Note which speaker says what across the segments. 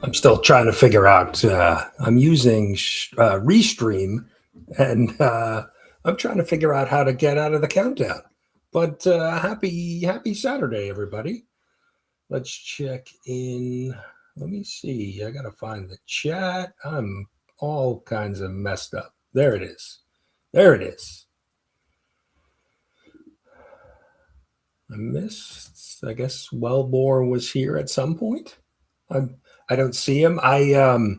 Speaker 1: I'm still trying to figure out. I'm using Restream, and I'm trying to figure out how to get out of the countdown. But happy Saturday, everybody. Let's check in. Let me see. I gotta find the chat. I'm all kinds of messed up. There it is. There it is. I missed. I guess Wellbore was here at some point. I don't see him. I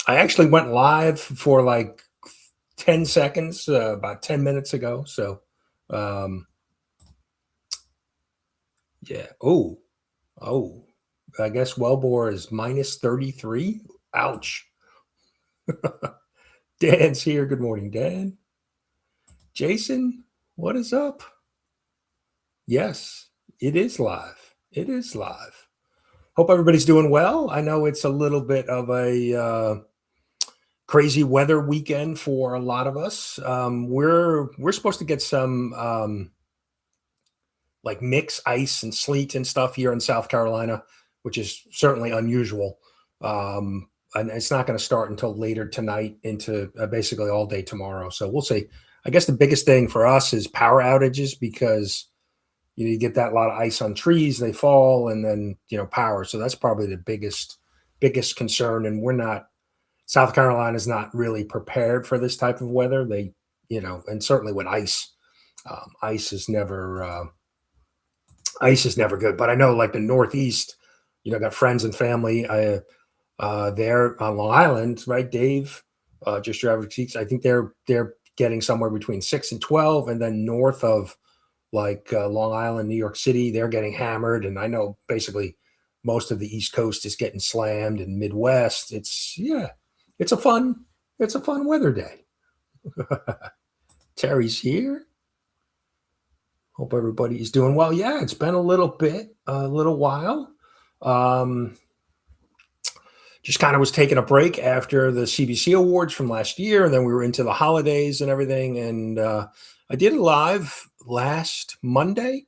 Speaker 1: actually went live for like 10 seconds about 10 minutes ago. So yeah. Oh, I guess Wellbore is minus 33. Ouch. Dan's here. Good morning, Dan. Jason, what is up? Yes, it is live. It is live. Hope everybody's doing well. I know it's a little bit of a crazy weather weekend for a lot of us. We're supposed to get some like mix ice and sleet and stuff here in South Carolina, which is certainly unusual. And it's not going to start until later tonight into basically all day tomorrow. So we'll see. I guess the biggest thing for us is power outages because you get that lot of ice on trees, they fall, and then power. So that's probably the biggest concern. And South Carolina is not really prepared for this type of weather. They, and certainly with ice, ice is never good. But I know like the Northeast, got friends and family there on Long Island, right? Dave, just your average seats. I think they're getting somewhere between 6 and 12, and then north of like Long Island, New York City, they're getting hammered. And I know basically most of the East Coast is getting slammed, and Midwest. It's a fun weather day. Terry's here. Hope everybody is doing well. Yeah, it's been a little while. Just kind of was taking a break after the CBCA awards from last year, and then we were into the holidays and everything. And I did a live last Monday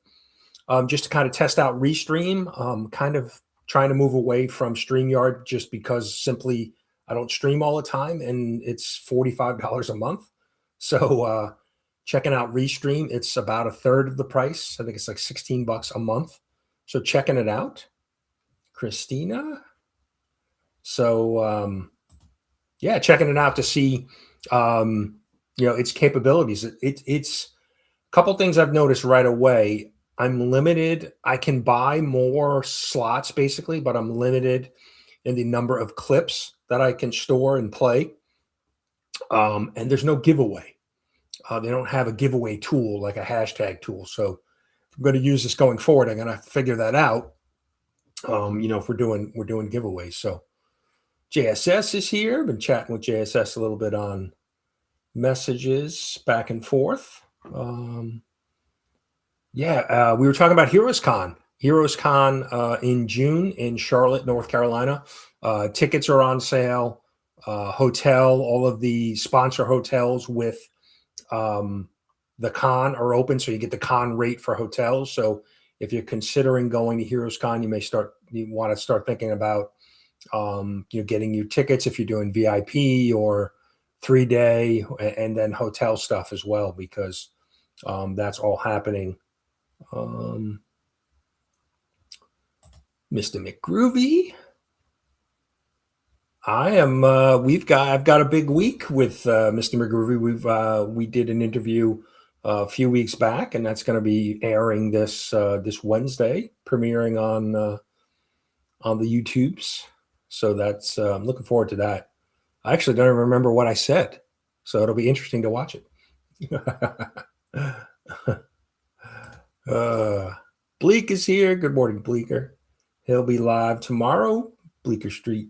Speaker 1: just to kind of test out Restream, kind of trying to move away from StreamYard just because simply I don't stream all the time, and it's $45 a month. So checking out Restream, it's about a third of the price. I think it's like $16 a month. So checking it out. Christina. So checking it out to see its capabilities. It's a couple things I've noticed right away. I'm limited. I can buy more slots basically, but I'm limited in the number of clips that I can store and play. And there's no giveaway. They don't have a giveaway tool like a hashtag tool. So if I'm going to use this going forward, I'm going to figure that out. If we're doing giveaways. So JSS is here. Been chatting with JSS a little bit on messages back and forth. We were talking about HeroesCon. HeroesCon in June in Charlotte, North Carolina. Tickets are on sale. All of the sponsor hotels with the con are open, so you get the con rate for hotels. So if you're considering going to HeroesCon, you want to start thinking about getting your tickets if you're doing VIP or 3-day, and then hotel stuff as well, because that's all happening. Mr. McGroovy, I've got a big week with Mr. McGroovy. We did an interview a few weeks back, and that's going to be airing this Wednesday, premiering on the YouTubes. So that's I'm looking forward to that. I actually don't even remember what I said, so it'll be interesting to watch it. uh, Bleak is here. Good morning, Bleaker. He'll be live tomorrow. Bleecker Street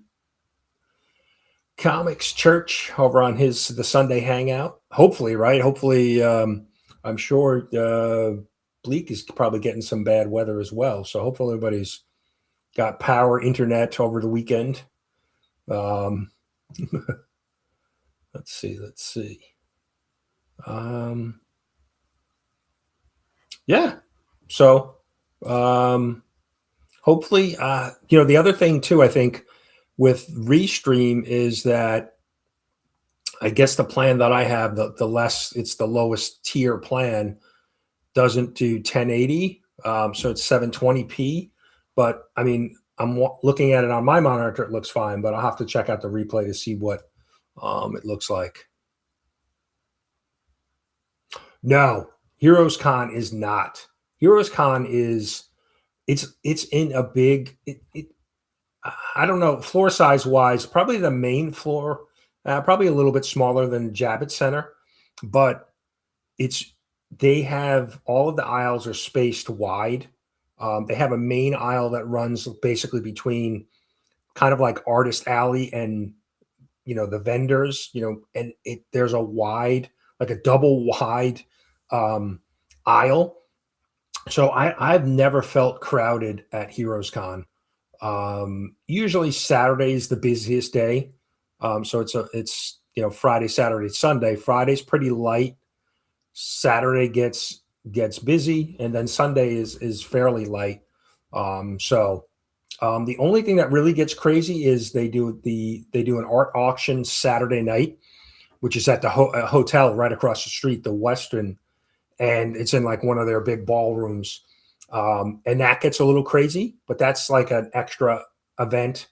Speaker 1: Comics Church over on the Sunday Hangout. Hopefully, right? Hopefully, I'm sure Bleak is probably getting some bad weather as well. So hopefully everybody's got power, internet over the weekend. Let's see. Yeah. So hopefully, the other thing too, I think with Restream is that I guess the plan that I have, it's the lowest tier plan, doesn't do 1080. So it's 720p. But I mean, I'm looking at it on my monitor, it looks fine, but I'll have to check out the replay to see what it looks like. No, Heroes Con is not. Heroes Con is it's in a big I don't know, floor size wise, probably the main floor, probably a little bit smaller than Javits Center, but they have all of the aisles are spaced wide. They have a main aisle that runs basically between kind of like Artist Alley and the vendors, and there's a wide, like a double wide aisle. So I've never felt crowded at Heroes Con. Usually Saturday is the busiest day. So it's Friday, Saturday, Sunday. Friday's pretty light. Saturday gets busy, and then Sunday is fairly light. The only thing that really gets crazy is they do an art auction Saturday night, which is at the hotel right across the street, the Western, and it's in like one of their big ballrooms. And that gets a little crazy, but that's like an extra event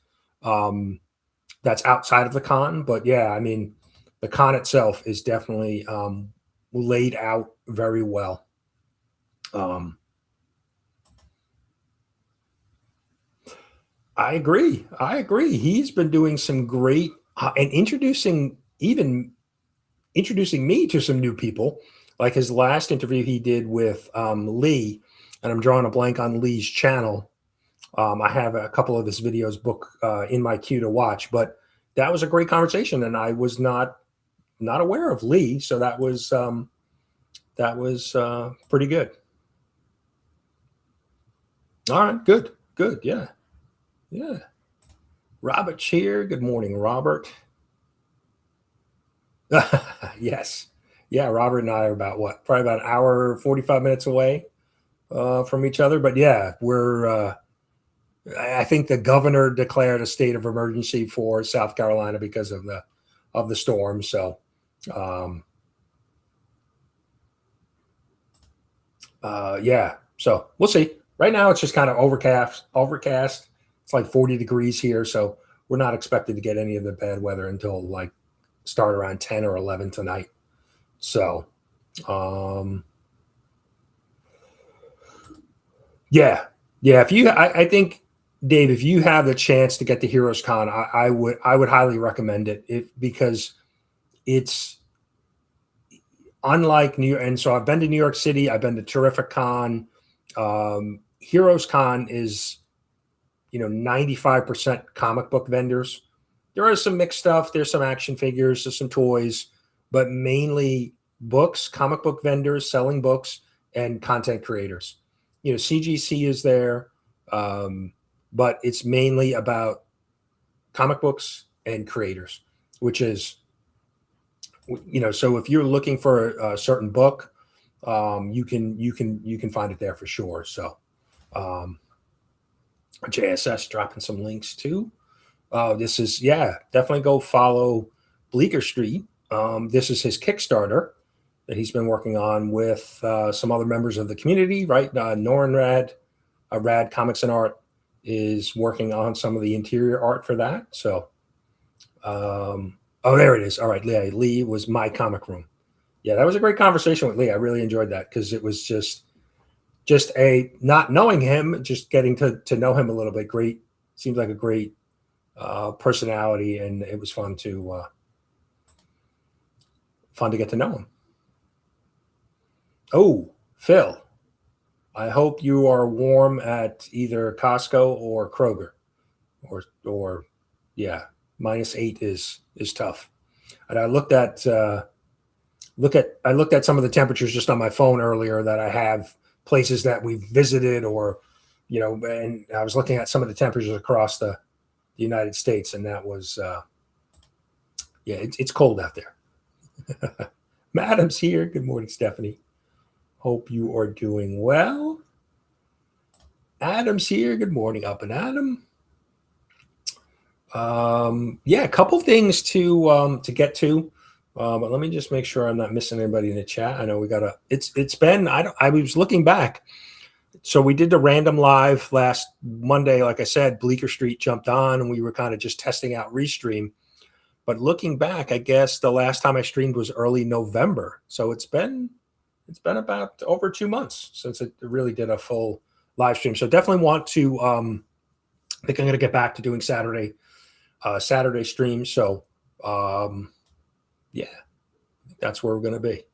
Speaker 1: that's outside of the con. But yeah, I mean, the con itself is definitely laid out very well. I agree. He's been doing some great and introducing me to some new people. Like his last interview he did with Lee, and I'm drawing a blank on Lee's channel. I have a couple of his videos booked in my queue to watch, but that was a great conversation, and I was not aware of Lee, so that was pretty good. All right, good, yeah. Robert's here. Good morning, Robert. Yes. Yeah, Robert and I are probably about an hour, 45 minutes away from each other. But yeah, I think the governor declared a state of emergency for South Carolina because of the storm. So, yeah, so we'll see. Right now, it's just kind of overcast. It's like 40 degrees here. So we're not expected to get any of the bad weather until like start around 10 or 11 tonight. So, yeah. I think, Dave, if you have the chance to get to Heroes Con, I would highly recommend it because it's unlike New York. And so I've been to New York City. I've been to Terrific Con. Heroes Con is, 95% comic book vendors. There are some mixed stuff. There's some action figures, there's some toys, but mainly books, comic book vendors selling books, and content creators. CGC is there, but it's mainly about comic books and creators, which is, so if you're looking for a certain book, you can find it there for sure. So, JSS dropping some links too. This is, definitely go follow Bleecker Street. This is his Kickstarter that he's been working on with some other members of the community, right? Norin Rad Comics and Art is working on some of the interior art for that. So, there it is. All right, Lee was My Comic Room. Yeah, that was a great conversation with Lee. I really enjoyed that because it was just not knowing him, just getting to know him a little bit. Great seems like a great personality, and it was fun to get to know him. Oh, Phil, I hope you are warm at either Costco or Kroger, or yeah, -8 is tough. And I looked at some of the temperatures just on my phone earlier that I have places that we've visited, or and I was looking at some of the temperatures across the United States, and that was yeah, it's cold out there. Madam's here. Good morning, Stephanie. Hope you are doing well. Adam's here. Good morning, Up and Adam. Yeah, a couple things to get to. But let me just make sure I'm not missing anybody in the chat. I know we got a. It's been. I was looking back. So we did the random live last Monday. Like I said, Bleecker Street jumped on, and we were kind of just testing out Restream. But looking back, I guess the last time I streamed was early November. So it's been about over 2 months since it really did a full live stream. So definitely want to. I think I'm going to get back to doing Saturday streams. So yeah, that's where we're going to be.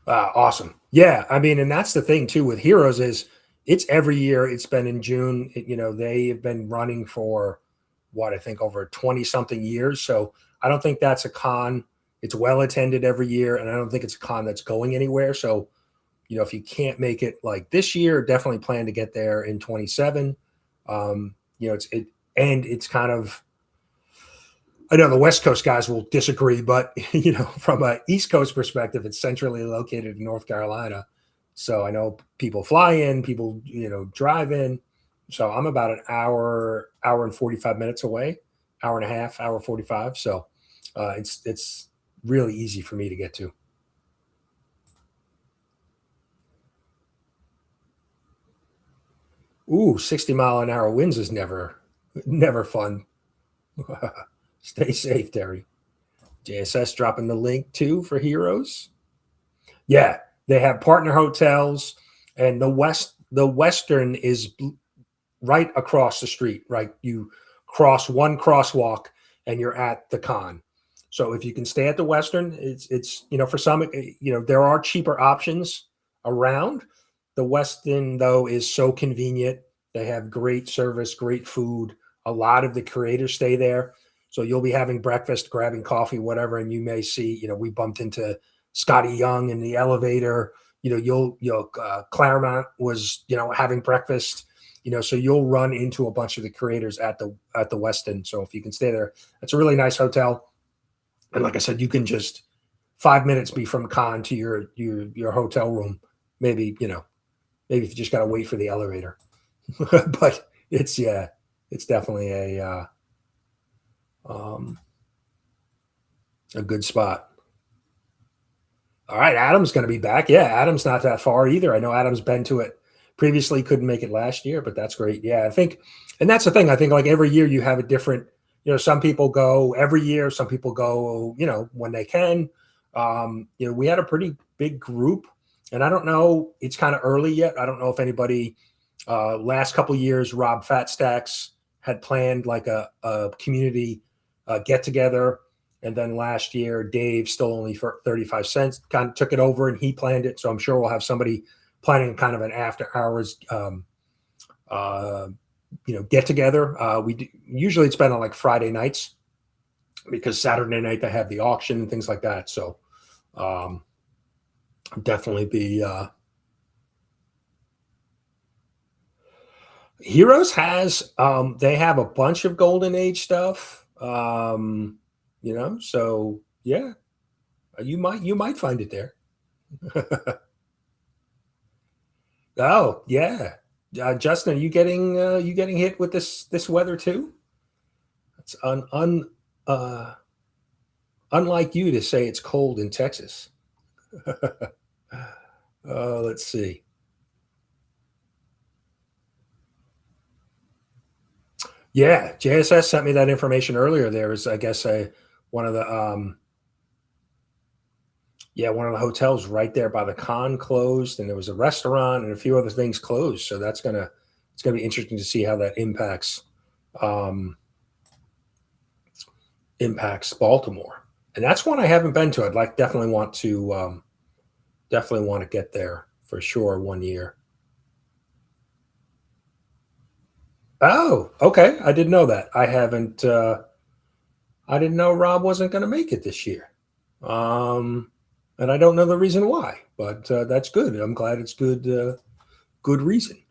Speaker 1: Awesome. Yeah, I mean, and that's the thing too with Heroes is it's every year. It's been in June. They have been running for what I think over 20 something years. So I don't think that's a con. It's well attended every year, and I don't think it's a con that's going anywhere. So if you can't make it like this year, definitely plan to get there in 27. It's kind of. I know the West Coast guys will disagree, but from an East Coast perspective, it's centrally located in North Carolina. So I know people fly in, people drive in. So I'm about an hour and 45 minutes away, hour and a half, hour 45. So it's really easy for me to get to. Ooh, 60-mile-an-hour winds is never fun. Stay safe, Terry. JSS dropping the link too for Heroes. Yeah, they have partner hotels, and the Western is right across the street. Right, you cross one crosswalk, and you're at the con. So if you can stay at the Western, it's for some there are cheaper options around. The Westin though is so convenient. They have great service, great food. A lot of the creators stay there. So you'll be having breakfast, grabbing coffee, whatever, and you may see, we bumped into Scotty Young in the elevator. Claremont was, having breakfast. So you'll run into a bunch of the creators at the Westin. So if you can stay there, it's a really nice hotel. And like I said, you can just 5 minutes be from con to your hotel room. Maybe if you just got to wait for the elevator, but it's definitely a good spot. All right, Adam's going to be back. Yeah, Adam's not that far either. I know Adam's been to it previously, couldn't make it last year, but that's great. Yeah, I think, and that's the thing. I think like every year you have a different. Some people go every year. Some people go, when they can. We had a pretty big group, and I don't know. It's kind of early yet. I don't know if anybody. Last couple of years, Rob Fatstacks had planned like a community get together. And then last year, Dave, still only for 35 cents, kind of took it over and he planned it. So I'm sure we'll have somebody planning kind of an after hours, get together. Usually it's been on like Friday nights because Saturday night they have the auction and things like that. So definitely be. Heroes has they have a bunch of Golden Age stuff. So yeah, you might find it there. Oh yeah, Justin, are you getting hit with this weather too? It's unlike you to say it's cold in Texas. Let's see. Yeah, JSS sent me that information earlier. There was, I guess, one of the Yeah, one of the hotels right there by the con closed, and there was a restaurant and a few other things closed. So it's gonna be interesting to see how that um, impacts Baltimore. And that's one I haven't been to. I'd definitely want to get there for sure one year. Oh, okay. I didn't know that. I haven't. I didn't know Rob wasn't going to make it this year. And I don't know the reason why, but that's good. I'm glad it's good. Good reason.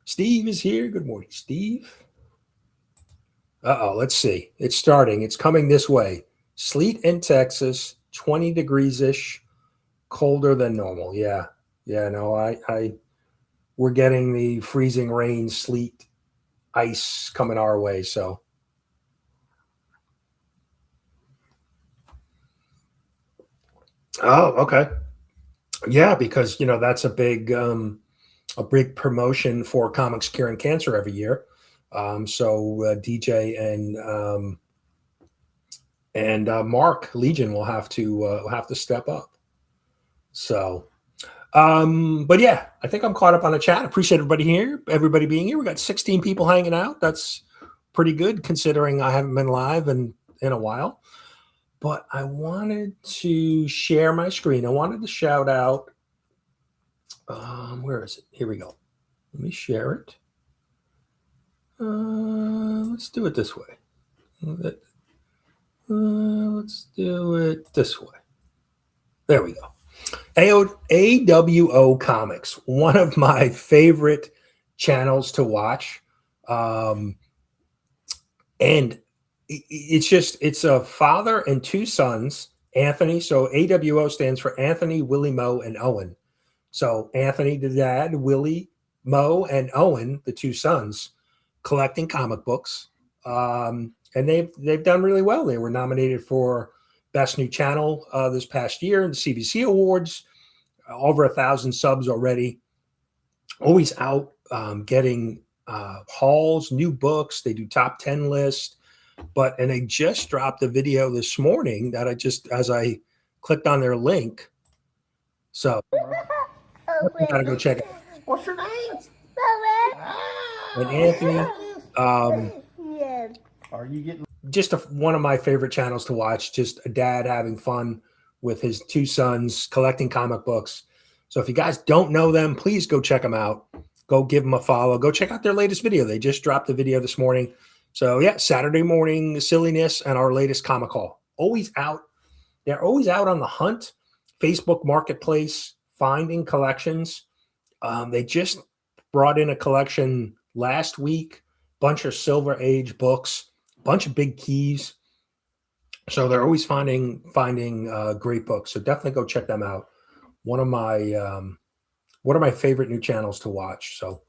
Speaker 1: Steve is here. Good morning, Steve. Let's see. It's starting. It's coming this way. Sleet in Texas, 20 degrees ish, colder than normal. Yeah. Yeah. No, we're getting the freezing rain, sleet, ice coming our way. So, oh, okay. Yeah, because that's a big promotion for Comics Curing Cancer every year. So DJ and Mark Legion will have to step up. So, but yeah, I think I'm caught up on the chat. Appreciate everybody being here. We got 16 people hanging out. That's pretty good considering I haven't been live in a while. But I wanted to share my screen. I wanted to shout out. Where is it? Here we go. Let me share it. Let's do it this way. Let's do it this way. There we go. AWO Comics, one of my favorite channels to watch. And it's a father and two sons, Anthony. So AWO stands for Anthony, Willie, Mo, and Owen. So Anthony, the dad, Willie, Mo, and Owen, the two sons, collecting comic books. And they've done really well. They were nominated for Best New Channel this past year in the CBCA Awards. Over 1,000 subs already. Always out getting hauls, new books. They do top 10 lists. And they just dropped a video this morning that as I clicked on their link. So you gotta go check it out.
Speaker 2: What's your name?
Speaker 1: And Anthony,
Speaker 2: Are you getting
Speaker 1: just one of my favorite channels to watch. Just a dad having fun with his two sons collecting comic books. So if you guys don't know them, please go check them out. Go give them a follow. Go check out their latest video. They just dropped the video this morning. So yeah, Saturday morning silliness and our latest comic haul. Always out. They're always out on the hunt. Facebook Marketplace, finding collections. They just brought in a collection last week. Bunch of Silver Age books. Bunch of big keys. So they're always finding great books. So definitely go check them out. One of my favorite new channels to watch. So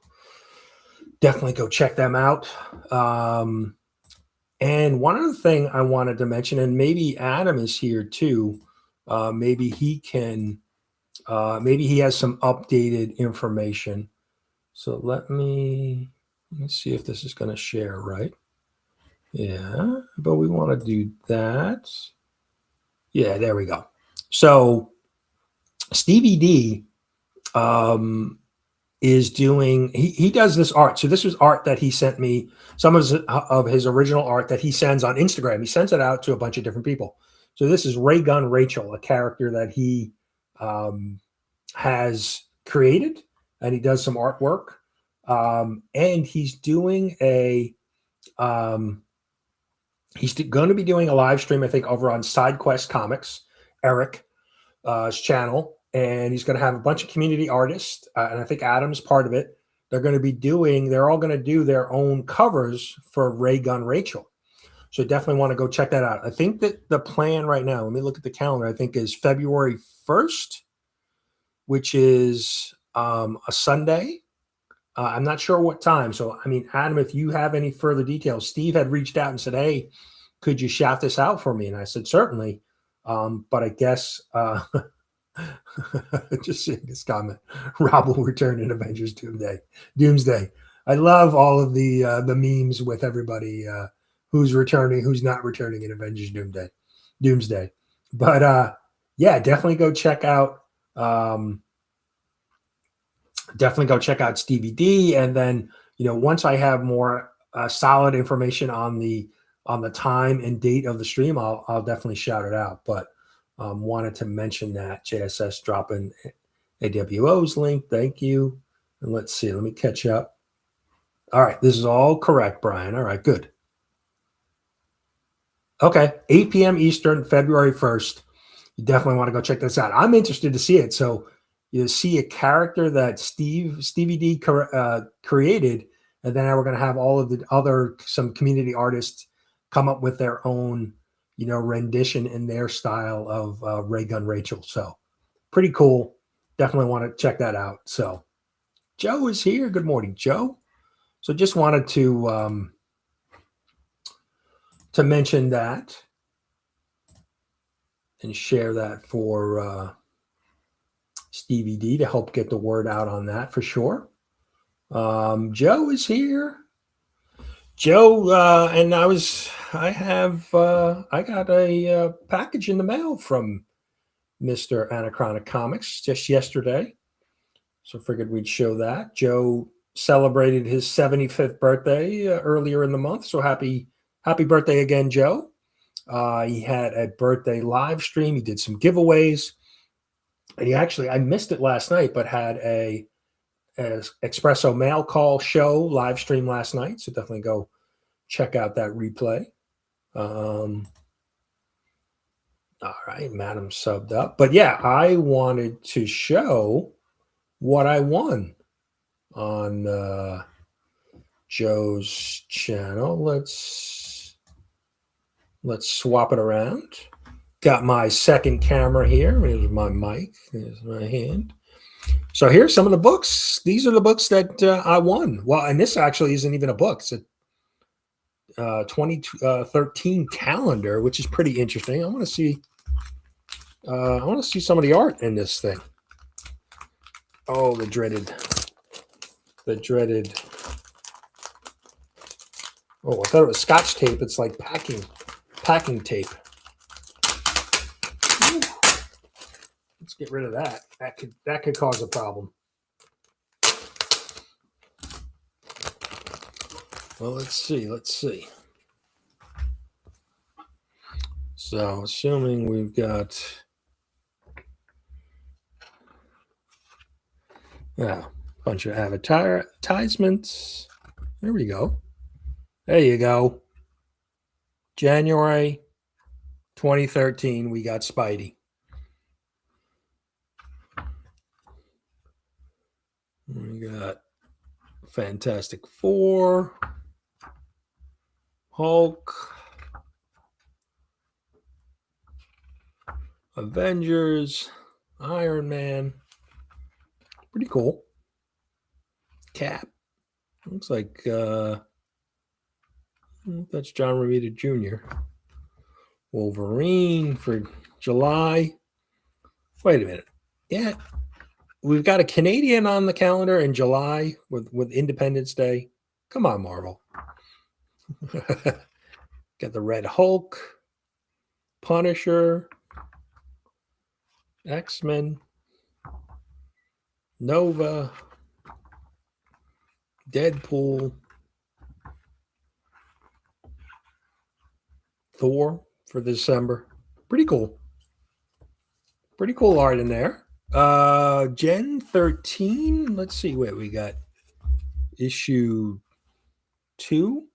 Speaker 1: definitely go check them out. And one other thing I wanted to mention, and maybe Adam is here too. Maybe he can. Maybe he has some updated information. So let's see if this is going to share right. Yeah, but we want to do that. Yeah, there we go. So Stevie D is doing, he does this art. So this was art that he sent me, some of his original art that he sends on Instagram. He sends it out to a bunch of different people. So this is Ray Gun Rachel, a character that he has created, and he does some artwork. And he's doing he's going to be doing a live stream, I think, over on SideQuest Comics, Eric's channel. And he's going to have a bunch of community artists. And I think Adam's part of it. They're all going to do their own covers for Ray Gun Rachel. So definitely want to go check that out. I think that the plan right now, let me look at the calendar, I think is February 1st, which is a Sunday. I'm not sure what time. So, I mean, Adam, if you have any further details, Steve had reached out and said, hey, could you shout this out for me? And I said, certainly. But I guess, just seeing this comment, Rob will return in Avengers Doomsday. I love all of the memes with everybody who's returning, who's not returning in Avengers Doomsday. But yeah, definitely go check out. Definitely go check out Stevie D, and then once I have more solid information on the time and date of the stream, I'll definitely shout it out. But wanted to mention that JSS dropping AWO's link. Thank you. And let's see. Let me catch up. All right, this is all correct, Brian. All right, good. Okay, 8 p.m. Eastern, February 1st. You definitely want to go check this out. I'm interested to see it. So you see a character that Stevie D created, and then we're going to have all of the some community artists come up with their own, rendition in their style of Ray Gun Rachel. So pretty cool. Definitely want to check that out. So Joe is here. Good morning, Joe. So just wanted to mention that and share that for Stevie D to help get the word out on that for sure. Joe is here. Joe, and I got a package in the mail from Mr. Anachronic Comics just yesterday. So figured we'd show that. Joe celebrated his 75th birthday earlier in the month. So happy birthday again, Joe. He had a birthday live stream. He did some giveaways. And I missed it last night, but had a Espresso Mail Call show live stream last night. So definitely go check out that replay. All right, Madam subbed up. But yeah, I wanted to show what I won on Joe's channel. Let's swap it around. Got my second camera here. Here's my mic. Here's my hand. So here's some of the books. These are the books that I won. Well, and this actually isn't even a book. It's a 2013 calendar, which is pretty interesting. I want to see some of the art in this thing. Oh, the dreaded. Oh, I thought it was Scotch tape. It's like packing tape. Ooh. Let's get rid of that. That could cause a problem. Well, let's see. So, assuming we've got a bunch of advertisements. There we go. There you go. January 2013, we got Spidey. We got Fantastic Four, Hulk, Avengers, Iron Man. Pretty cool. Cap. Looks like that's John Romita Jr. Wolverine for July. Wait a minute. Yeah. We've got a Canadian on the calendar in July with Independence Day. Come on, Marvel. Got the Red Hulk, Punisher, X-Men, Nova, Deadpool, Thor for December. Pretty cool. Pretty cool art in there. Gen 13. Let's see what we got. Issue 2.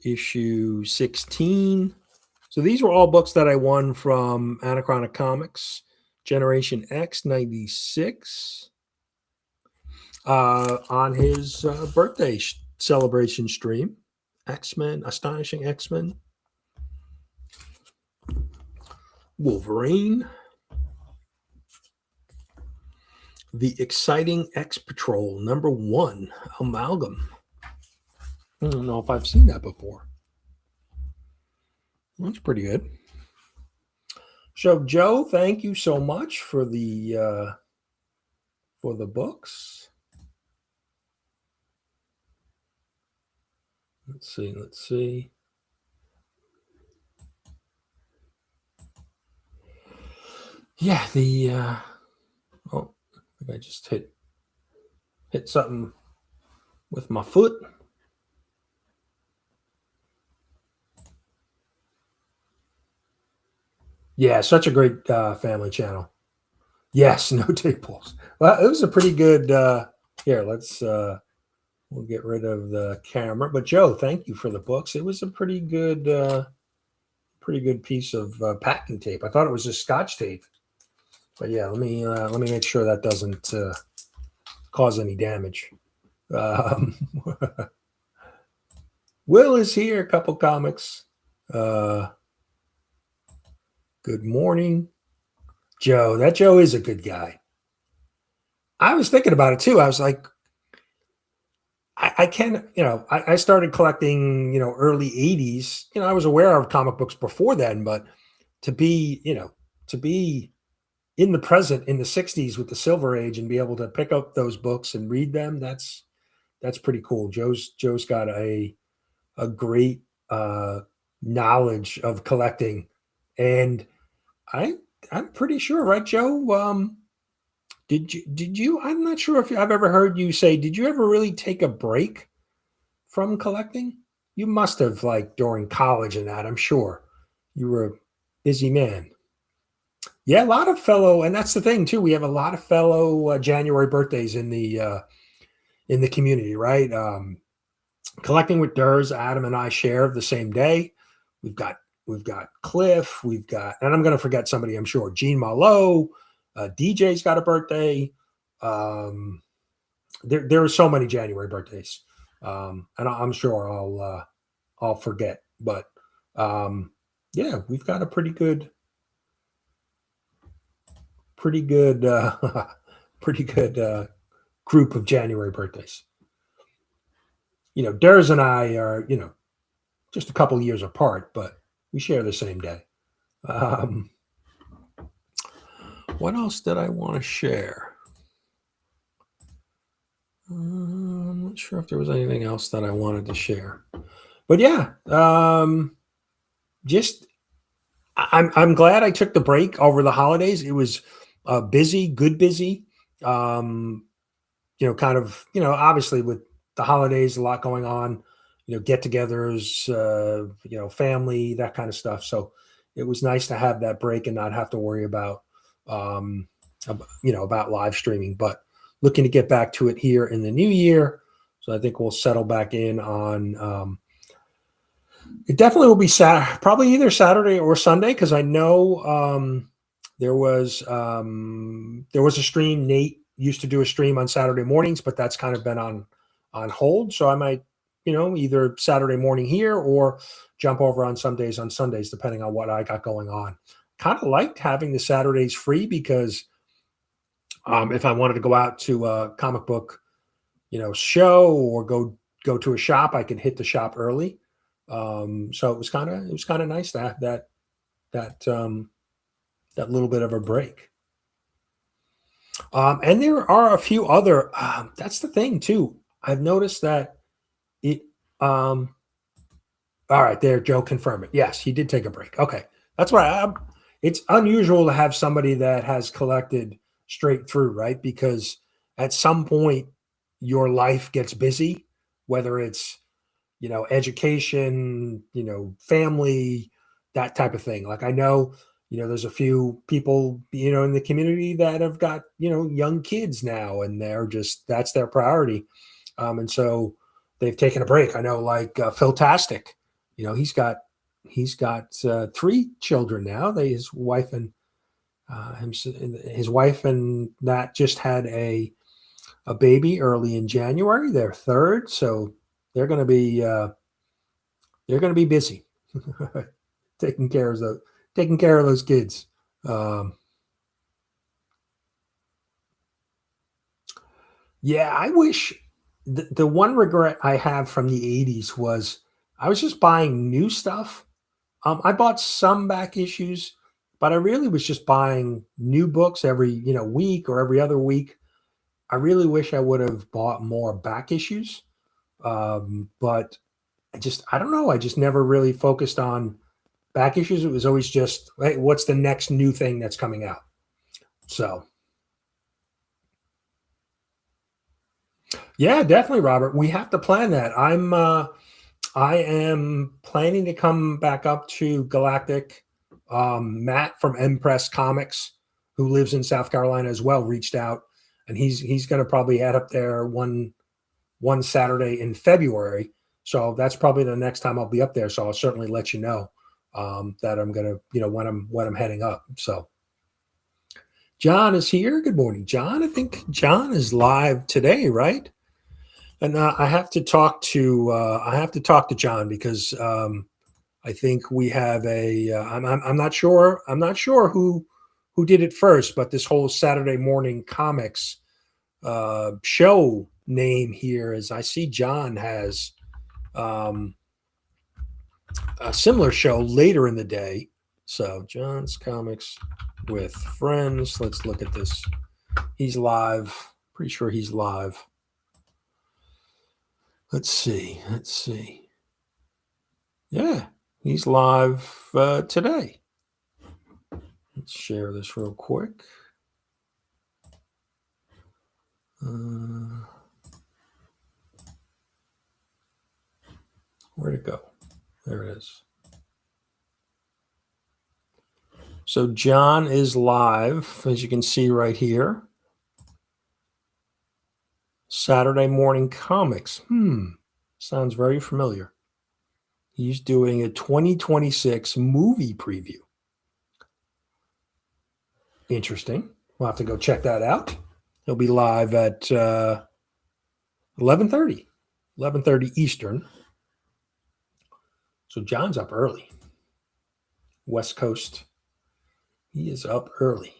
Speaker 1: Issue 16. So these were all books that I won from Anachronic Comics. Generation X 96. On his birthday celebration stream. X-Men, Astonishing X-Men. Wolverine. The Exciting X-Patrol #1 Amalgam. I don't know if I've seen that before. That's pretty good. So, Joe, thank you so much for the books. Let's see. Yeah, the oh, I think I just hit something with my foot. Yeah, such a great family channel. Yes, no tables. Well, it was a pretty good. Here, let's. We'll get rid of the camera. But Joe, thank you for the books. It was a pretty good piece of packing tape. I thought it was just Scotch tape, but yeah, let me make sure that doesn't cause any damage. Um, Will is here. A couple comics. Uh, good morning, Joe. That Joe is a good guy. I was thinking about it too. I was like, I can, I started collecting, early 80s. I was aware of comic books before then, but to be, to be in the present in the 60s with the Silver Age and be able to pick up those books and read them, that's pretty cool. Joe's got a great knowledge of collecting. And I I'm pretty sure, right, Joe? Did you I'm not sure if I've ever heard you say, did you ever really take a break from collecting? You must have, like, during college and that, I'm sure. You were a busy man. Yeah, a lot of fellow, and that's the thing too. We have a lot of fellow January birthdays in the community, right? Collecting with Durs, Adam and I share the same day. We've got we've got Cliff, we've got, and I'm going to forget somebody, I'm sure. Gene Malo, DJ's got a birthday. Um, there are so many January birthdays, and I'm sure I'll forget. But yeah, we've got a pretty good, pretty good group of January birthdays. Durs and I are, just a couple years apart, but we share the same day. Um, what else did I want to share? I'm not sure if there was anything else that I wanted to share, but yeah, just I'm glad I took the break over the holidays. It was busy, good busy. Um, kind of, obviously with the holidays, a lot going on, get-togethers, family, that kind of stuff. So it was nice to have that break and not have to worry um, about live streaming. But looking to get back to it here in the new year. So I think we'll settle back in on. It definitely will be probably either Saturday or Sunday, because I know there was a stream. Nate used to do a stream on Saturday mornings, but that's kind of been on hold. So I might, either Saturday morning here or jump over on Sundays, depending on what I got going on. Kind of liked having the Saturdays free because if I wanted to go out to a comic book, show or go to a shop, I could hit the shop early. So it was kind of nice to have that that little bit of a break. And there are a few other. That's the thing too. I've noticed that it. All right, there, Joe, confirm it. Yes, he did take a break. Okay, that's why it's unusual to have somebody that has collected straight through, right? Because at some point, your life gets busy, whether it's education, family, that type of thing. Like I know, there's a few people, in the community that have got, young kids now, and that's their priority. And so they've taken a break. I know, like Phil Tastic, he's got 3 children now. His wife and his wife and that just had a baby early in January, their third. So they're going to be busy taking care of those kids. Um, yeah, I wish the one regret I have from the 80s was I was just buying new stuff. I bought some back issues, but I really was just buying new books every week or every other week. I really wish I would have bought more back issues, but I don't know. I just never really focused on back issues. It was always just, hey, what's the next new thing that's coming out? So, yeah, definitely, Robert. We have to plan that. I am planning to come back up to Galactic. Matt from Empress Comics, who lives in South Carolina as well, reached out, and he's going to probably head up there one Saturday in February. So that's probably the next time I'll be up there. So I'll certainly let you know that I'm gonna, when I'm heading up. So John is here. Good morning, John. I think John is live today, right? And I have to talk to John because I think we have a. I'm not sure. I'm not sure who did it first, but this whole Saturday morning comics show name here is I see John has um, a similar show later in the day. So John's Comics with Friends. Let's look at this. He's live. Pretty sure he's live. Let's see. Yeah, he's live today. Let's share this real quick. Where'd it go? There it is. So John is live, as you can see right here. Saturday Morning Comics. Sounds very familiar. He's doing a 2026 movie preview. Interesting. We'll have to go check that out. He'll be live at 11:30 Eastern. So John's up early. West Coast. He is up early.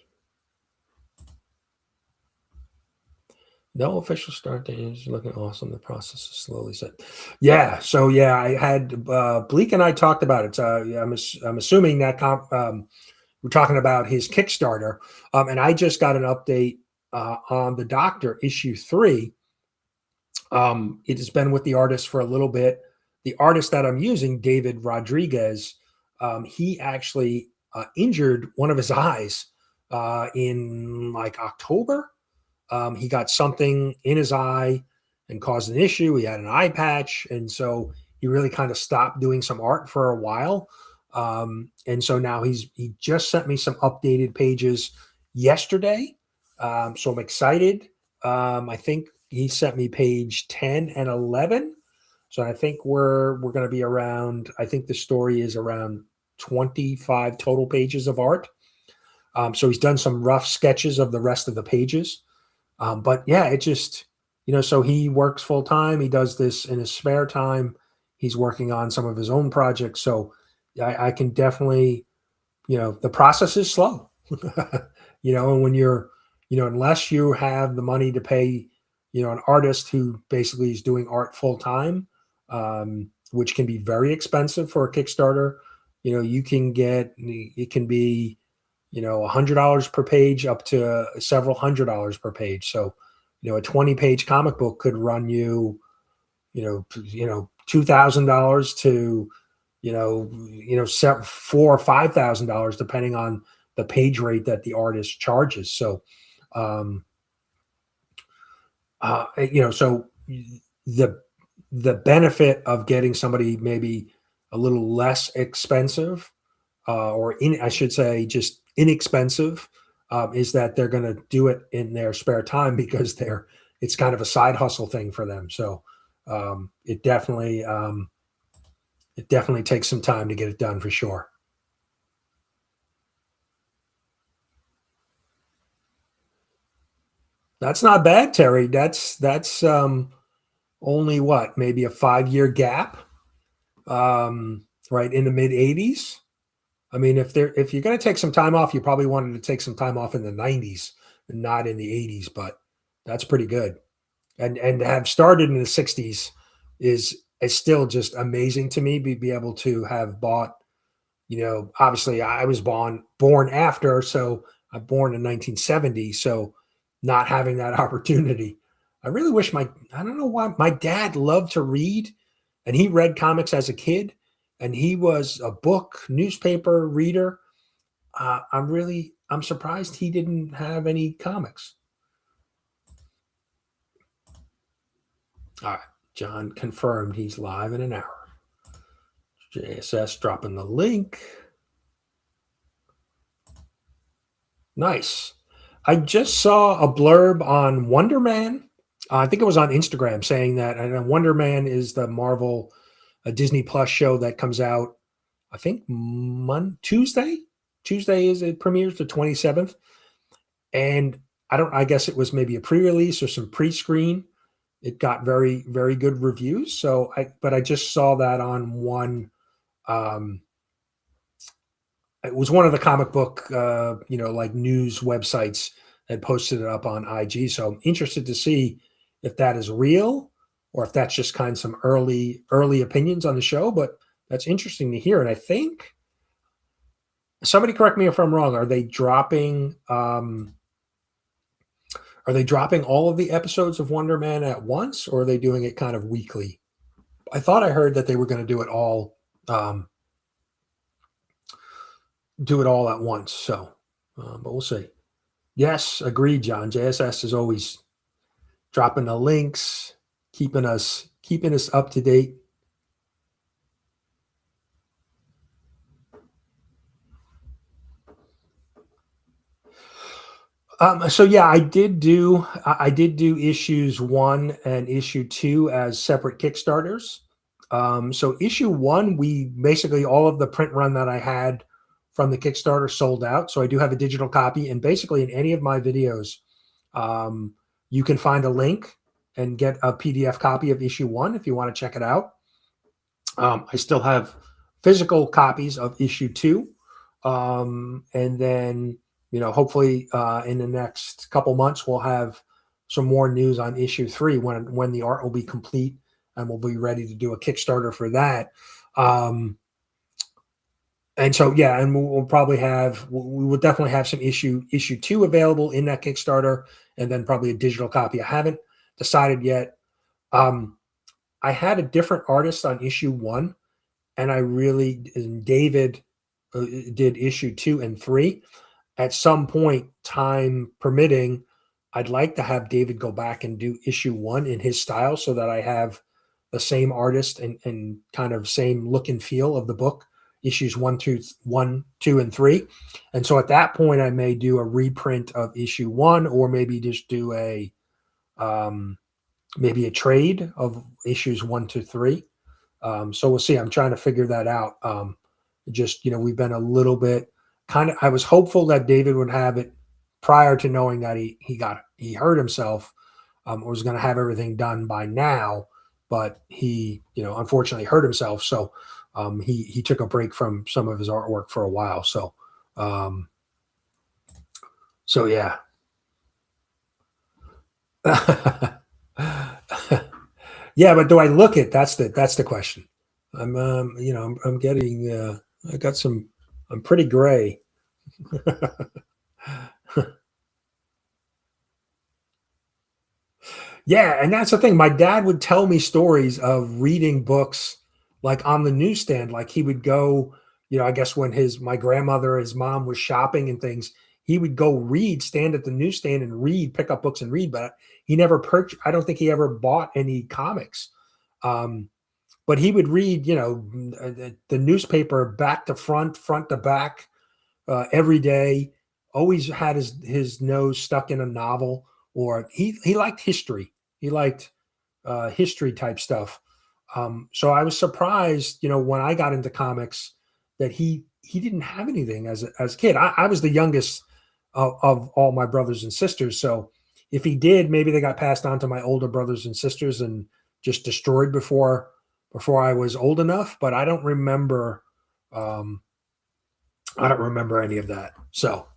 Speaker 1: No official start date. Is looking awesome. The process is slowly set. Yeah. So yeah, I had Bleak and I talked about it. I'm assuming that we're talking about his Kickstarter, and I just got an update on the Doctor issue 3. It has been with the artist for a little bit. The artist that I'm using, David Rodriguez, he actually injured one of his eyes in like October. He got something in his eye and caused an issue. He had an eye patch, and so he really kind of stopped doing some art for a while. And so now he just sent me some updated pages yesterday. So I'm excited. I think he sent me page 10 and 11. So I think we're going to be around. I think the story is around 25 total pages of art. So he's done some rough sketches of the rest of the pages. But yeah, it just, so he works full time. He does this in his spare time. He's working on some of his own projects. So I can definitely, the process is slow, and when you're, unless you have the money to pay, an artist who basically is doing art full time, which can be very expensive for a Kickstarter. You can get, it can be, $100 per page up to several $100s per page. So, a 20-page comic book could run you, $2,000 to, $4,000 or $5,000 depending on the page rate that the artist charges. So, so the benefit of getting somebody maybe a little less expensive, I should say just inexpensive, is that they're going to do it in their spare time because it's kind of a side hustle thing for them. So it definitely takes some time to get it done for sure. That's not bad, Terry. That's only what, maybe a 5-year gap, right in the mid 80s. I mean, if you're going to take some time off, you probably wanted to take some time off in the 90s and not in the 80s, but that's pretty good. And to have started in the 60s is still just amazing to me. Be able to have bought, obviously I was born after, so I'm born in 1970, so not having that opportunity. I really wish I don't know why, my dad loved to read, and he read comics as a kid, and he was a book newspaper reader. I'm surprised he didn't have any comics. All right, John confirmed he's live in an hour. JSS dropping the link. Nice. I just saw a blurb on Wonder Man. I think it was on Instagram saying that Wonder Man is the Marvel Disney Plus show that comes out, I think, Tuesday. Tuesday is it premieres the 27th. And I guess it was maybe a pre-release or some pre-screen. It got very, very good reviews. But I just saw that on one. It was one of the comic book, like news websites that posted it up on IG. So I'm interested to see if that is real or if that's just kind of some early opinions on the show. But that's interesting to hear. And I think somebody correct me if I'm wrong. Are they dropping? Are they dropping all of the episodes of Wonder Man at once, or are they doing it kind of weekly? I thought I heard that they were going to do it all at once. So, but we'll see. Yes, agreed, John. JSS is always dropping the links, keeping us up to date. So yeah, I did do issues 1 and issue 2 as separate Kickstarters. So issue 1, we basically all of the print run that I had from the Kickstarter sold out. So I do have a digital copy, and basically in any of my videos, you can find a link and get a PDF copy of issue 1 if you want to check it out. I still have physical copies of issue 2, and then hopefully in the next couple months we'll have some more news on issue 3 when the art will be complete and we'll be ready to do a Kickstarter for that. And so yeah, and we will definitely have some issue 2 available in that Kickstarter, and then probably a digital copy. I haven't decided yet. I had a different artist on issue 1, and David did issue 2 and 3. At some point, time permitting, I'd like to have David go back and do issue 1 in his style so that I have the same artist and kind of same look and feel of the book, issues 1, 2, and 3. And so at that point, I may do a reprint of issue 1, or maybe just do maybe a trade of issues 1 to 3. So we'll see. I'm trying to figure that out. We've been a little bit I was hopeful that David would have it prior to knowing that he hurt himself, or was going to have everything done by now, but he, unfortunately hurt himself. So, he took a break from some of his artwork for a while. So, yeah. Yeah, but do I look it? That's the question. I'm getting, I'm pretty gray. Yeah, and that's the thing. My dad would tell me stories of reading books like on the newsstand. Like he would go, I guess when my grandmother, his mom was shopping and things, he would go stand at the newsstand and read, pick up books and read. But he never I don't think he ever bought any comics. But he would read, the newspaper back to front to back, every day. Always had his nose stuck in a novel, or he liked history. He liked history type stuff. So I was surprised, when I got into comics, that he didn't have anything as a kid. I was the youngest of all my brothers and sisters. So if he did, maybe they got passed on to my older brothers and sisters and just destroyed before I was old enough. But I don't remember. I don't remember any of that. So,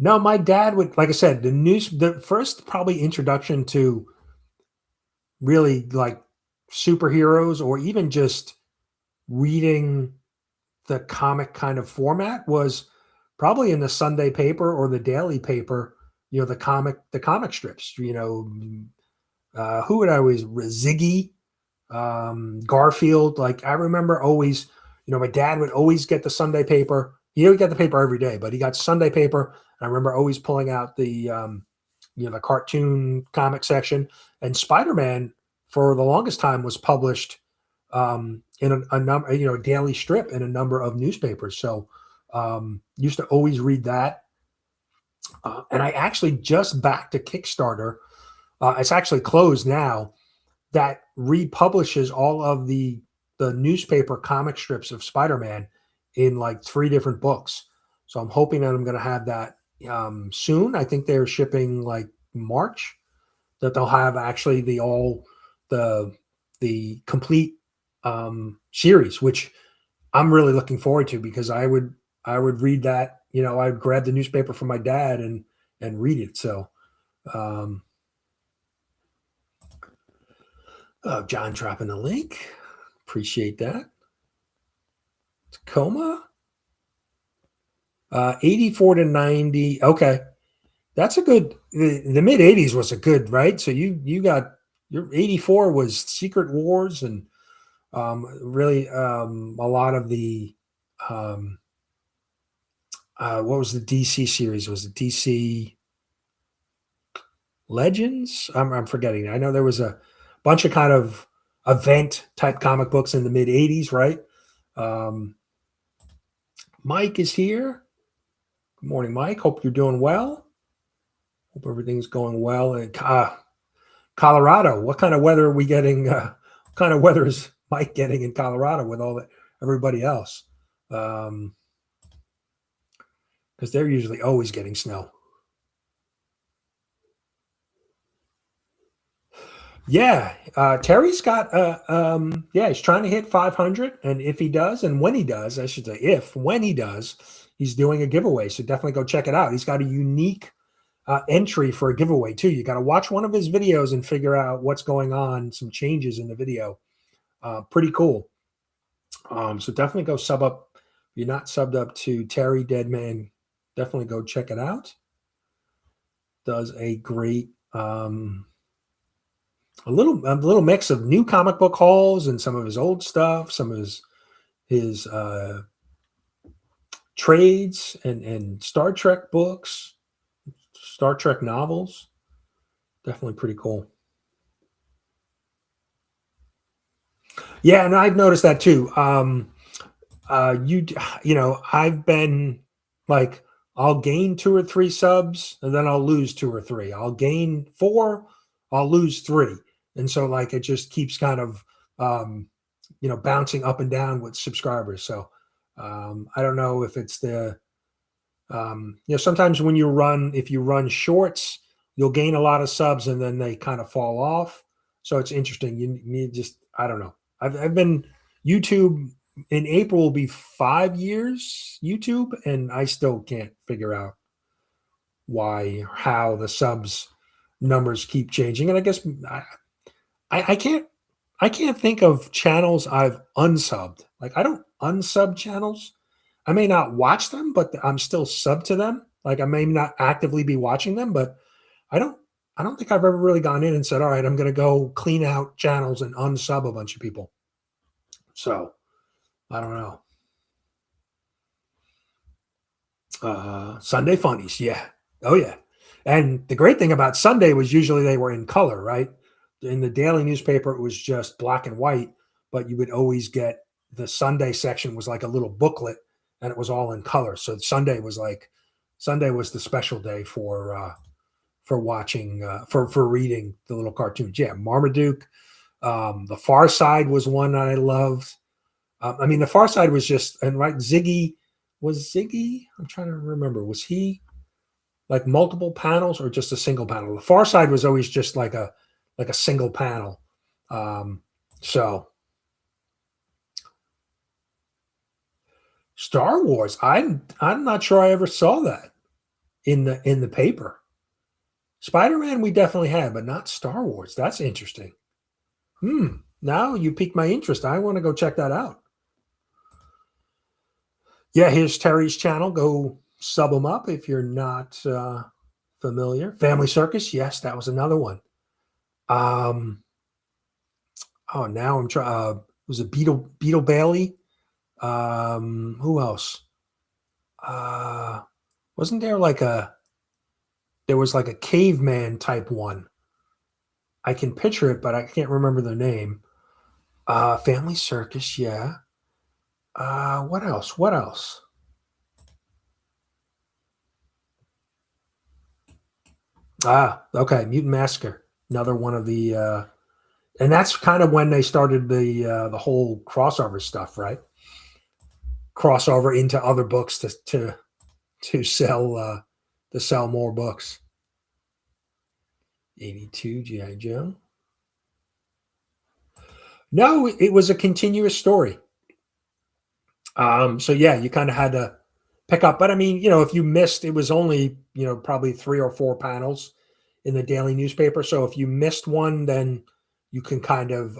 Speaker 1: no, my dad would, like I said, the first probably introduction to really like superheroes, or even just reading the comic kind of format, was probably in the Sunday paper or the daily paper, the comic strips, who would I always, Ziggy, Garfield. Like I remember always, My dad would always get the Sunday paper. He would get the paper every day, but he got Sunday paper. I remember always pulling out the cartoon comic section, and Spider-Man for the longest time was published in a number, a daily strip in a number of newspapers. So used to always read that. And I actually just backed a Kickstarter. It's actually closed now. That republishes all of the newspaper comic strips of Spider-Man in like 3 different books. So I'm hoping that I'm going to have that soon. I think they're shipping like March, that they'll have actually the complete series, which I'm really looking forward to, because I would read that. I'd grab the newspaper from my dad and read it. So John dropping the link. Appreciate that. Tacoma. 84 to 90. Okay. That's a good, the mid 80s was a good, right? So you got your 84 was Secret Wars and really a lot of the, what was the DC series? Was it DC Legends? I'm forgetting. I know there was a bunch of kind of event type comic books in the mid 80s, right? Mike is here. Good morning, Mike. Hope you're doing well. Hope everything's going well. And Colorado, what kind of weather are we getting? What kind of weather is Mike getting in Colorado with everybody else? Because they're usually always getting snow. Yeah, Terry's got he's trying to hit 500, and if he does, and when he does, I should say, when he does, he's doing a giveaway. So definitely go check it out. He's got a unique entry for a giveaway too. You got to watch one of his videos and figure out what's going on, some changes in the video. Pretty cool. So definitely go sub up. If you're not subbed up to Terry Deadman, definitely go check it out. Does a great a little mix of new comic book hauls and some of his old stuff, some of his trades and Star Trek books, Star Trek novels. Definitely pretty cool. Yeah, and I've noticed that too. I've been like, I'll gain 2 or 3 subs and then I'll lose 2 or 3. I'll gain 4, I'll lose 3. And so like it just keeps kind of bouncing up and down with subscribers. So I don't know if it's sometimes when if you run shorts, you'll gain a lot of subs and then they kind of fall off. So it's interesting. You just, I don't know. I've been YouTube. In April will be 5 years YouTube, and I still can't figure out how the subs numbers keep changing. And I guess I can't think of channels I've unsubbed. Like, I don't unsub channels. I may not watch them, but I'm still subbed to them. Like, I may not actively be watching them, but I don't think I've ever really gone in and said, all right, I'm going to go clean out channels and unsub a bunch of people. So I don't know. Sunday funnies. Yeah. Oh yeah. And the great thing about Sunday was usually they were in color, right? In the daily newspaper, it was just black and white, but you would always get the Sunday section was like a little booklet and it was all in color. So Sunday was the special day for watching, for reading the little cartoons. Yeah. Marmaduke. The Far Side was one that I loved. The Far Side was just, and right, Ziggy, I'm trying to remember, was he like multiple panels or just a single panel? The Far Side was always just like a single panel. So Star Wars, I'm not sure I ever saw that in the paper. Spider-Man we definitely had, but not Star Wars. That's interesting. Now you piqued my interest. I want to go check that out. Yeah, here's Terry's channel. Go sub him up if you're not familiar. Family Circus, yes, that was another one. Now I'm trying. Was it Beetle Bailey? Who else? Wasn't there there was like a caveman type one. I can picture it, but I can't remember the name. Family Circus, yeah. What else? What else? Okay, Mutant Massacre, another one of the, and that's kind of when they started the whole crossover stuff, right? Crossover into other books to sell more books. 82 GI Joe. No, it was a continuous story. So yeah, you kind of had to pick up. But I mean, if you missed, it was only probably 3 or 4 panels in the daily newspaper. So if you missed one, then you can kind of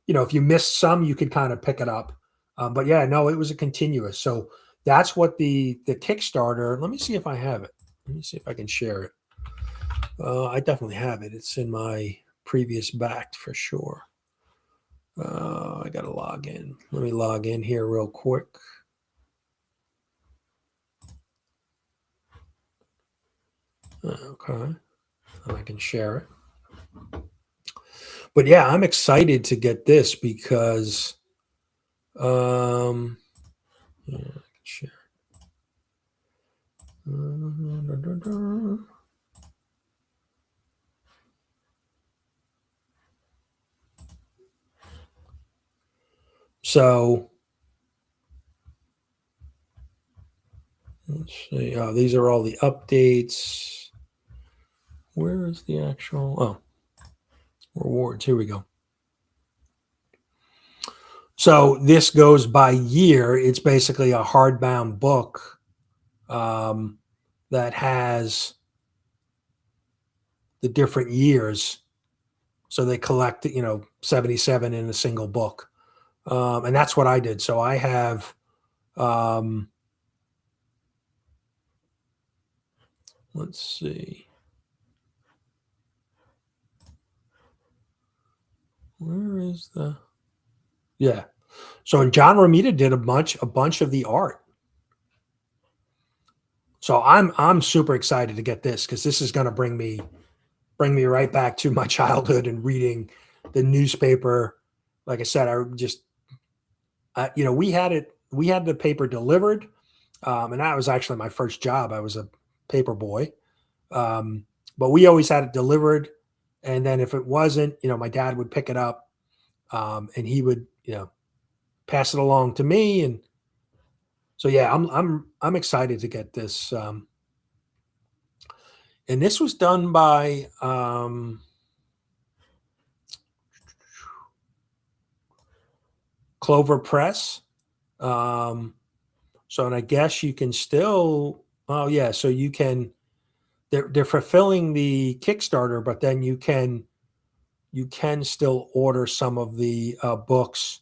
Speaker 1: if you missed some, you could kind of pick it up. But yeah, no, it was a continuous. So that's what the Kickstarter. Let me see if I have it. Let me see if I can share it. I definitely have it. It's in my previous backed for sure. I got to log in. Let me log in here real quick. Okay. And I can share it. But yeah, I'm excited to get this because yeah, I can share. So let's see. Oh, these are all the updates. Where is the actual rewards? Here we go. So this goes by year. It's basically a hardbound book that has the different years. So they collect, 77 in a single book. And that's what I did. So I have, let's see. Where is the, yeah. So John Romita did a bunch of the art. So I'm super excited to get this because this is going to bring me right back to my childhood and reading the newspaper. Like I said, we had the paper delivered, and that was actually my first job. I was a paper boy, but we always had it delivered, and then if it wasn't, my dad would pick it up, and he would pass it along to me, and so yeah, I'm excited to get this. And this was done by Clover Press. So, and I guess you can still, oh yeah, so you can, they're fulfilling the Kickstarter, but then you can still order some of the books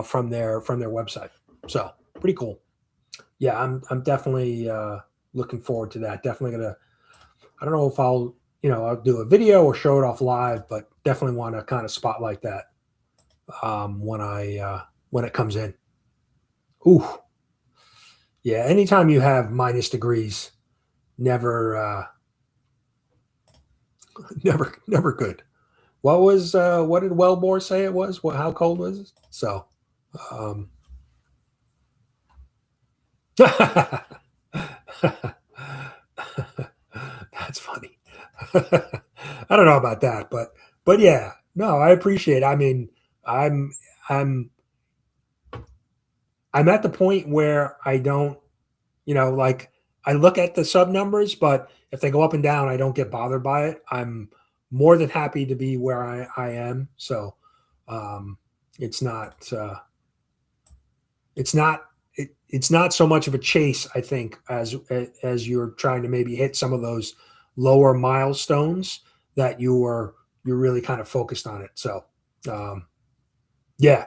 Speaker 1: from their website. So pretty cool. Yeah, I'm definitely looking forward to that. Definitely gonna. I don't know if I'll do a video or show it off live, but definitely want to kind of spotlight that when it comes in. Ooh, yeah. Anytime you have minus degrees, never never good. What did Wellbore say it was? How cold was it? So, um, that's funny. I don't know about that, but yeah, no, I appreciate it. I mean, I'm I'm I'm at the point where I don't, like I look at the sub numbers, but if they go up and down, I don't get bothered by it. I'm more than happy to be where I am. So um, it's not it's not so much of a chase, I think, as you're trying to maybe hit some of those lower milestones that you're really kind of focused on it. So um, yeah.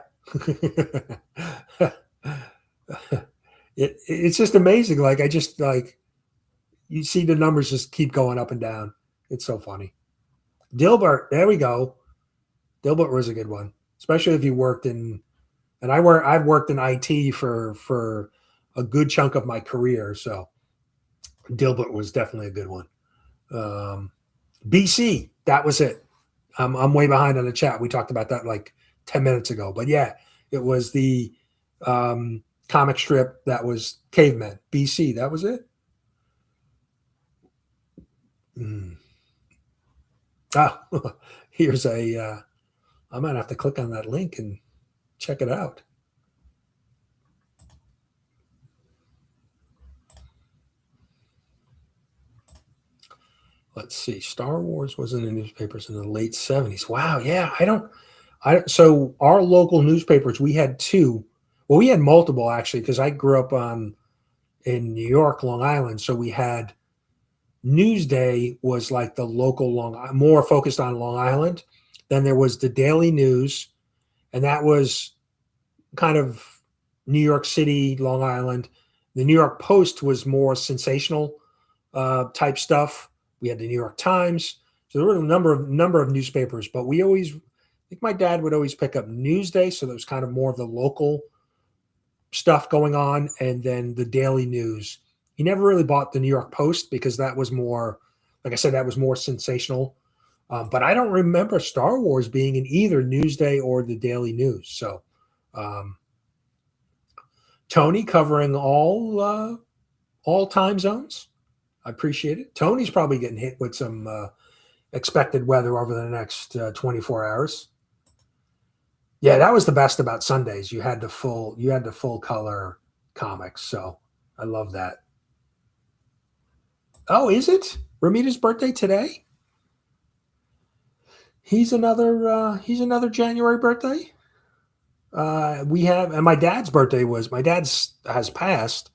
Speaker 1: It's just amazing. Like I just like you see the numbers just keep going up and down. It's so funny. Dilbert, there we go. Dilbert was a good one, especially if you worked in And I've worked in IT for a good chunk of my career, so Dilbert was definitely a good one. Um, BC, that was it. I'm way behind on the chat. We talked about that like 10 minutes ago. But yeah, it was the comic strip that was Cavemen. BC, that was it. Mm. Ah, here's I might have to click on that link and check it out. Let's see. Star Wars was in the newspapers in the late 70s. Wow. Yeah. So our local newspapers, we had two. Well, we had multiple actually, because I grew up in New York, Long Island. So we had Newsday was like the local more focused on Long Island. Then there was the Daily News, and that was kind of New York City, Long Island. The New York Post was more sensational type stuff. We had the New York Times. So there were a number of newspapers, but I think my dad would always pick up Newsday, so there was kind of more of the local stuff going on, and then the Daily News. He never really bought the New York Post because that was more, like I said, that was more sensational. But I don't remember Star Wars being in either Newsday or the Daily News. So um, Tony covering all time zones. I appreciate it. Tony's probably getting hit with some expected weather over the next 24 hours. Yeah, that was the best about Sundays. You had the full color comics. So I love that. Oh, is it Ramita's birthday today? He's another January birthday. We have, and my dad's has passed,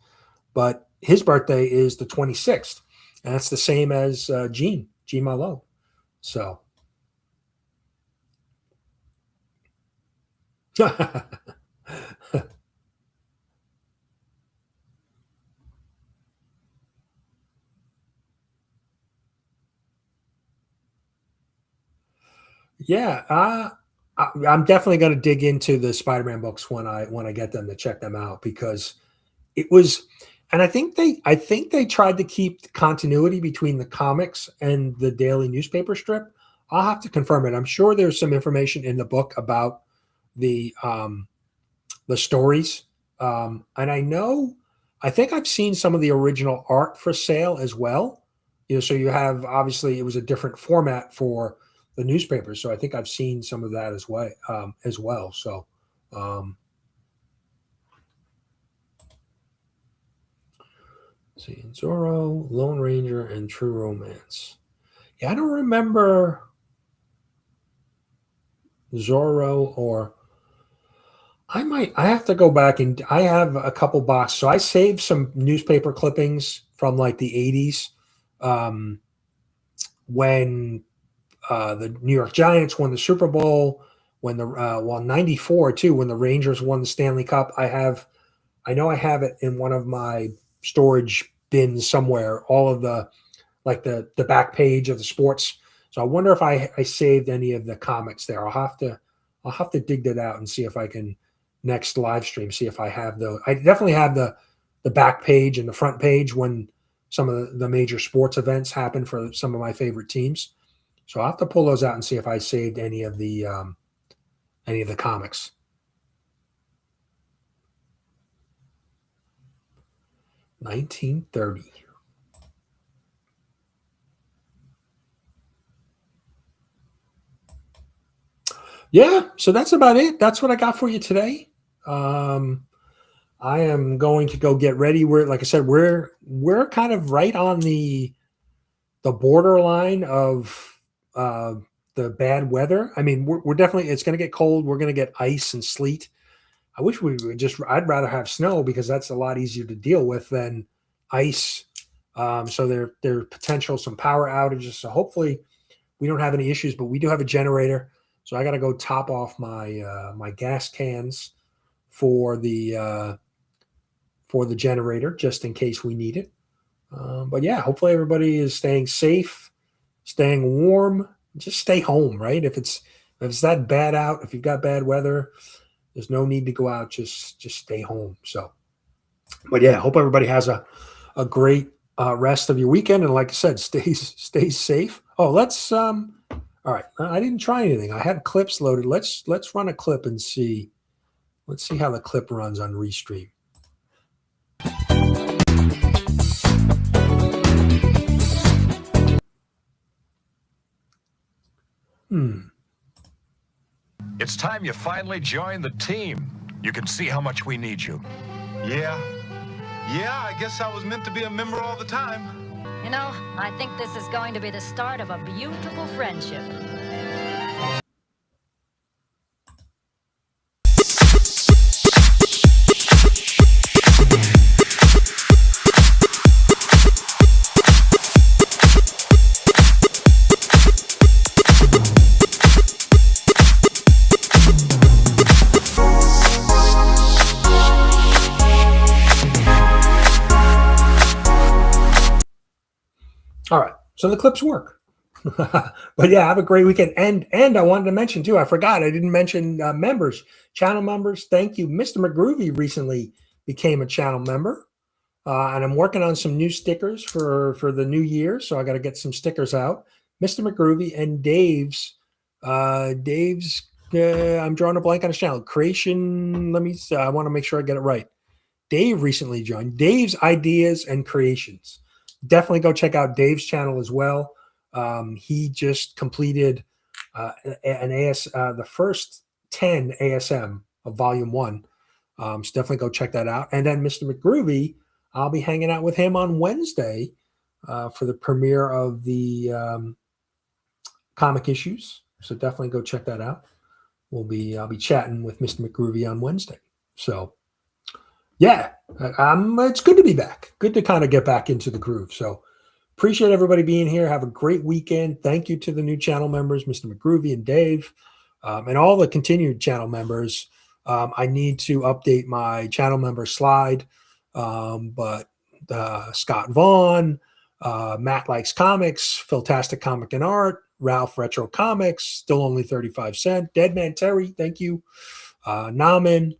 Speaker 1: but his birthday is the 26th, and that's the same as Gene Malo. So yeah, I'm definitely going to dig into the Spider-Man books when I get them to check them out because it was, and I think they tried to keep the continuity between the comics and the daily newspaper strip. I'll have to confirm it. I'm sure there's some information in the book about the um, the stories, and I think I've seen some of the original art for sale as well. So you have obviously it was a different format for the newspapers, so I think I've seen some of that as well as well. So. Um, see, Zorro, Lone Ranger, and True Romance. Yeah, I don't remember Zorro or I have to go back and I have a couple boxes. So I saved some newspaper clippings from like the 80s um, when the New York Giants won the Super Bowl, when the 94 too, when the Rangers won the Stanley Cup. I know I have it in one of my storage bins somewhere, all of the like the back page of the sports. So I wonder if I saved any of the comics there. I'll have to dig that out and see if I can next live stream, see if I have those. I definitely have the back page and the front page when some of the major sports events happen for some of my favorite teams. So I'll have to pull those out and see if I saved any of the comics. 1930. Yeah, so that's about it. That's what I got for you today. Um, I am going to go get ready. Like I said, we're kind of right on the borderline of uh, the bad weather. I mean, we're definitely it's going to get cold. We're going to get ice and sleet. I wish we would just. I'd rather have snow because that's a lot easier to deal with than ice. So there potential some power outages. So hopefully we don't have any issues, but we do have a generator. So I got to go top off my gas cans for the generator just in case we need it. But yeah, hopefully everybody is staying safe, staying warm. Just stay home, right? If it's that bad out, if you've got bad weather, There's no need to go out. Just stay home. So, but yeah, hope everybody has a great rest of your weekend. And like I said, stay safe. Oh, let's all right. I didn't try anything. I had clips loaded. Let's run a clip and see. Let's see how the clip runs on Restream.
Speaker 2: It's time you finally joined the team. You can see how much we need you.
Speaker 3: Yeah, I guess I was meant to be a member all the time.
Speaker 4: You know, I think this is going to be the start of a beautiful friendship.
Speaker 1: All right, so the clips work. But yeah, have a great weekend. And I wanted to mention too, I forgot, I didn't mention members, channel members. Thank you. Mr. McGroovy recently became a channel member. And I'm working on some new stickers for the new year. So I got to get some stickers out. Mr. McGroovy and Dave's, I'm drawing a blank on his channel. Creation, I want to make sure I get it right. Dave recently joined. Dave's Ideas and Creations. Definitely go check out Dave's channel as well. He just completed the first 10 ASM of Volume 1. So definitely go check that out. And then Mr. McGroovy, I'll be hanging out with him on Wednesday for the premiere of the comic issues. So definitely go check that out. I'll be chatting with Mr. McGroovy on Wednesday. So yeah, it's good to be back. Good to kind of get back into the groove. So appreciate everybody being here. Have a great weekend. Thank you to the new channel members, Mr. McGroovy and Dave, and all the continued channel members. I need to update my channel member slide, but Scott Vaughn, Matt Likes Comics, Philtastic Comic and Art, Ralph Retro Comics, still only 35 cents. Deadman Terry, thank you. Naman,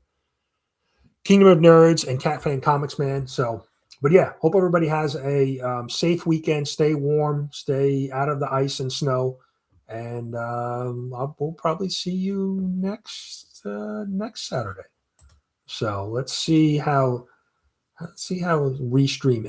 Speaker 1: Kingdom of Nerds, and Cat Fan Comics Man. So, but yeah, hope everybody has a safe weekend. Stay warm, stay out of the ice and snow, and we'll probably see you next Saturday. So let's see how Restream